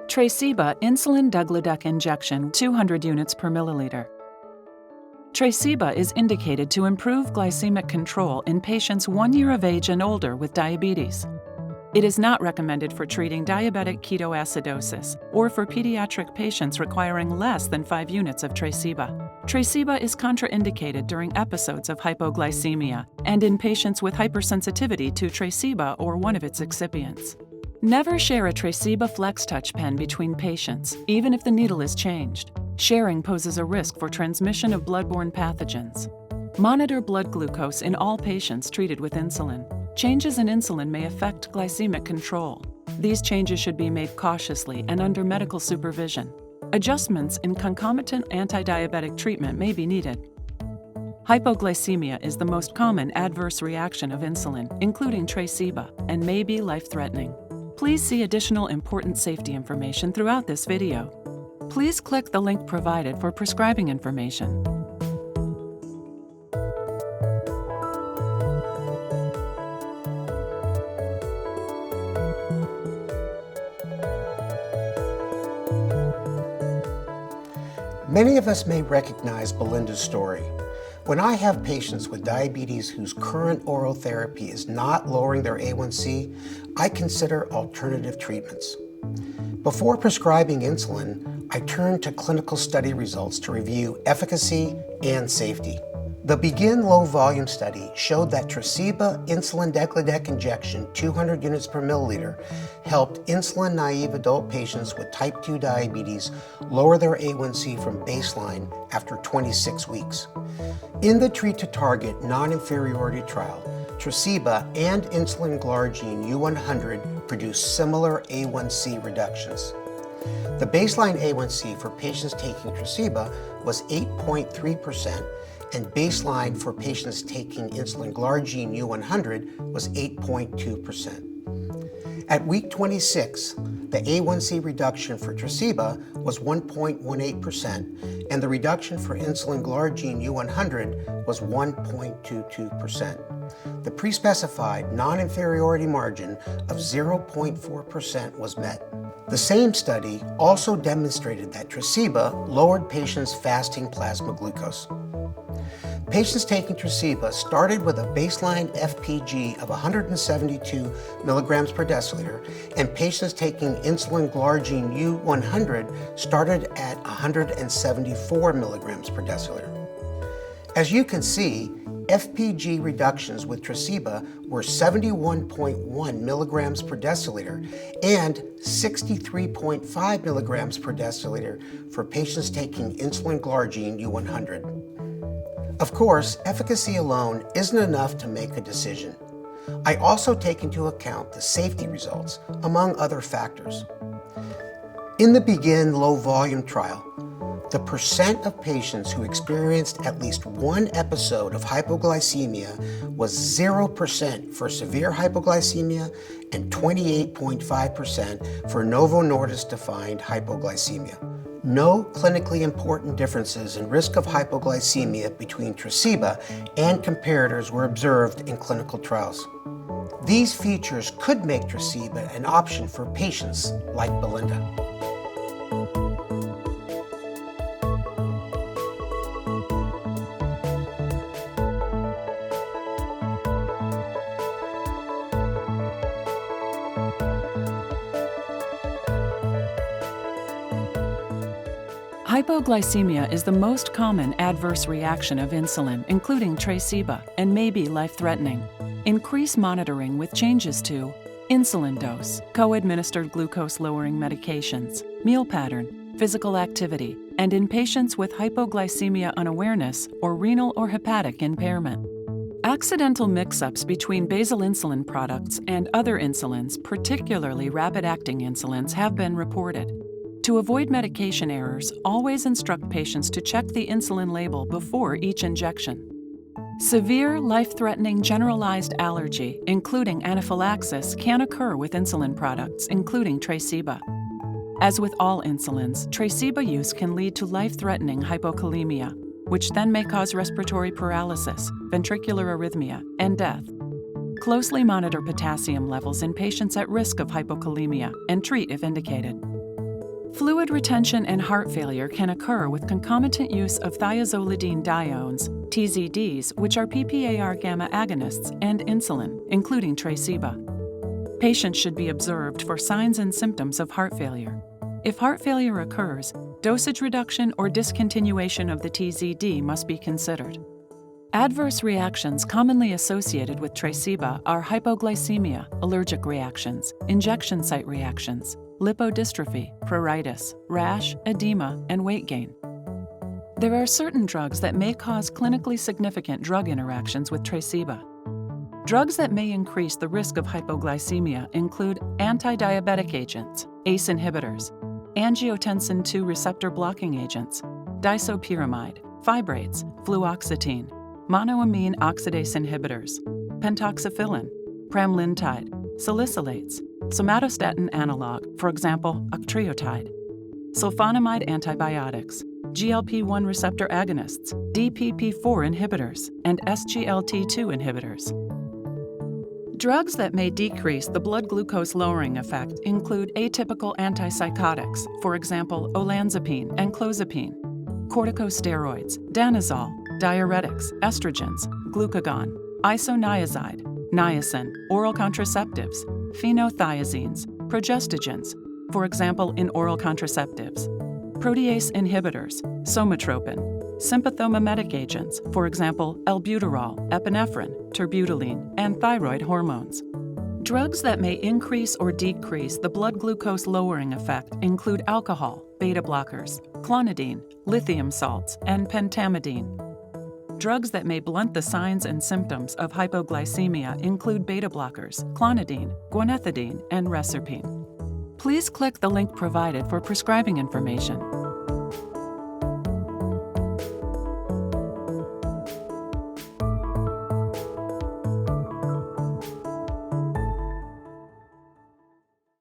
Tresiba insulin degludec injection 200 units per milliliter. Tresiba is indicated to improve glycemic control in patients 1 year of age and older with diabetes. It is not recommended for treating diabetic ketoacidosis or for pediatric patients requiring less than 5 units of Tresiba. Tresiba is contraindicated during episodes of hypoglycemia and in patients with hypersensitivity to Tresiba or one of its excipients. Never share a Tresiba FlexTouch pen between patients, even if the needle is changed. Sharing poses a risk for transmission of bloodborne pathogens. Monitor blood glucose in all patients treated with insulin. Changes in insulin may affect glycemic control. These changes should be made cautiously and under medical supervision. Adjustments in concomitant anti-diabetic treatment may be needed. Hypoglycemia is the most common adverse reaction of insulin, including Tresiba, and may be life-threatening. Please see additional important safety information throughout this video. Please click the link provided for prescribing information. Many of us may recognize Belinda's story. When I have patients with diabetes whose current oral therapy is not lowering their A1C, I consider alternative treatments. Before prescribing insulin, I turn to clinical study results to review efficacy and safety. The BEGIN low-volume study showed that Tresiba insulin degludec injection 200 units per milliliter helped insulin-naive adult patients with type 2 diabetes lower their A1C from baseline after 26 weeks. In the Treat to Target non-inferiority trial, Tresiba and insulin glargine U100 produced similar A1C reductions. The baseline A1C for patients taking Tresiba was 8.3%, and baseline for patients taking insulin glargine U100 was 8.2%. At week 26, the A1C reduction for Tresiba was 1.18%, and the reduction for insulin glargine U100 was 1.22%. The pre-specified non-inferiority margin of 0.4% was met. The same study also demonstrated that Tresiba lowered patients' fasting plasma glucose. Patients taking Tresiba started with a baseline FPG of 172 milligrams per deciliter, and patients taking insulin glargine U100 started at 174 milligrams per deciliter. As you can see, FPG reductions with Tresiba were 71.1 milligrams per deciliter and 63.5 milligrams per deciliter for patients taking insulin glargine U100. Of course, efficacy alone isn't enough to make a decision. I also take into account the safety results, among other factors. In the BEGIN low-volume trial, the percent of patients who experienced at least one episode of hypoglycemia was 0% for severe hypoglycemia and 28.5% for Novo Nordisk-defined hypoglycemia. No clinically important differences in risk of hypoglycemia between Tresiba and comparators were observed in clinical trials. These features could make Tresiba an option for patients like Belinda. Hypoglycemia is the most common adverse reaction of insulin, including Tresiba, and may be life-threatening. Increase monitoring with changes to insulin dose, co-administered glucose-lowering medications, meal pattern, physical activity, and in patients with hypoglycemia unawareness or renal or hepatic impairment. Accidental mix-ups between basal insulin products and other insulins, particularly rapid-acting insulins, have been reported. To avoid medication errors, always instruct patients to check the insulin label before each injection. Severe, life-threatening generalized allergy, including anaphylaxis, can occur with insulin products, including Tresiba. As with all insulins, Tresiba use can lead to life-threatening hypokalemia, which then may cause respiratory paralysis, ventricular arrhythmia, and death. Closely monitor potassium levels in patients at risk of hypokalemia and treat if indicated. Fluid retention and heart failure can occur with concomitant use of thiazolidine diones, TZDs, which are PPAR gamma agonists, and insulin, including Tresiba. Patients should be observed for signs and symptoms of heart failure. If heart failure occurs, dosage reduction or discontinuation of the TZD must be considered. Adverse reactions commonly associated with Tresiba are hypoglycemia, allergic reactions, injection site reactions, lipodystrophy, pruritus, rash, edema, and weight gain. There are certain drugs that may cause clinically significant drug interactions with Tresiba. Drugs that may increase the risk of hypoglycemia include anti-diabetic agents, ACE inhibitors, angiotensin II receptor blocking agents, disopyramide, fibrates, fluoxetine, monoamine oxidase inhibitors, pentoxifillin, pramlintide, salicylates, somatostatin analog, for example, octreotide, sulfonamide antibiotics, GLP-1 receptor agonists, DPP-4 inhibitors, and SGLT2 inhibitors. Drugs that may decrease the blood glucose lowering effect include atypical antipsychotics, for example, olanzapine and clozapine, corticosteroids, danazol, diuretics, estrogens, glucagon, isoniazid, niacin, oral contraceptives, phenothiazines, progestogens, for example in oral contraceptives, protease inhibitors, somatropin, sympathomimetic agents, for example albuterol, epinephrine, terbutaline, and thyroid hormones. Drugs that may increase or decrease the blood glucose lowering effect include alcohol, beta blockers, clonidine, lithium salts, and pentamidine. Drugs that may blunt the signs and symptoms of hypoglycemia include beta blockers, clonidine, guanethidine, and reserpine. Please click the link provided for prescribing information.